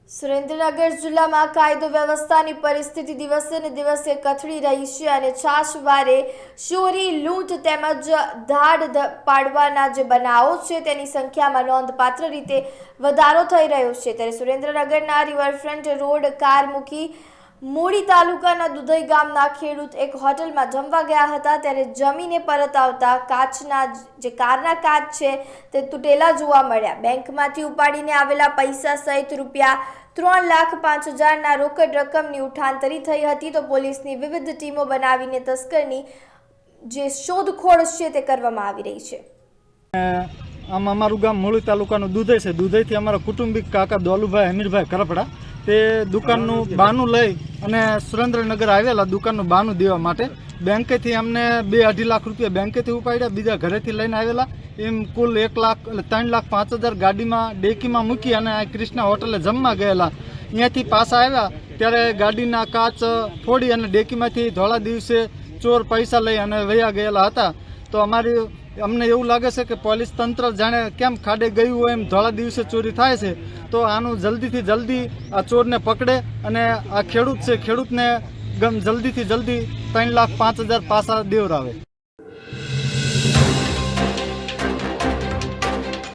સુરેન્દ્રનગર જિલ્લામાં કાયદો વ્યવસ્થાની પરિસ્થિતિ દિવસે ને દિવસે કથળી રહી છે અને છાશવારે ચોરી, લૂંટ તેમજ ધાડ પાડવાના જે બનાવો છે તેની સંખ્યામાં નોંધપાત્ર રીતે વધારો થઈ રહ્યો છે। ત્યારે સુરેન્દ્રનગરના રિવરફ્રન્ટ રોડ કાર મૂકી મૂળી તાલુકાના દુધઈ ગામના ખેડૂત એક હોટલમાં જમવા ગયા હતા ત્યારે જમીને પરત આવતા કાચના જે કારના કાચ છે તે તૂટેલા જોવા મળ્યા। બેંકમાંથી ઉપાડીને આવેલા પૈસા સહિત ₹3,05,000 રોકડ રકમની ઉઠાંતરી થઈ હતી તો પોલીસની વિવિધ ટીમો બનાવીને તસ્કરની જે શોધખોળ છે તે કરવામાં આવી રહી છે। આમ અમારું ગામ મૂળી તાલુકાનું દુધઈ છે। દુધઈથી અમારા કુટુંબિક કાકા દોલુભાઈ હમીરભાઈ કરપડા તે દુકાનનું બાનું લઈ અને સુરેન્દ્રનગર આવેલા દુકાનનું બાનું દેવા માટે બેંકેથી અમને 2-2.5 લાખ રૂપિયા બેંકેથી ઉપાડ્યા, બીજા ઘરેથી લઈને આવેલા, એમ કુલ 3,05,000 ગાડીમાં ડેકીમાં મૂકી અને કૃષ્ણા હોટલે જમવા ગયેલા। અહીંયાથી પાછા આવ્યા ત્યારે ગાડીના કાચ ફોડી અને ડેકીમાંથી ધોળા દિવસે ચોર પૈસા લઈ અને વયા ગયેલા હતા। તો અમને એવું લાગે છે કે પોલીસ તંત્ર જાણે કેમ ખાડે ગયું હોય એમ ધોળા દિવસે ચોરી થાય છે। તો આનું જલ્દીથી જલ્દી આ ચોરને પકડે અને આ ખેડૂત છે, ખેડૂતને જલ્દીથી જલ્દી 3,05,000 પાછા દેવરાવે।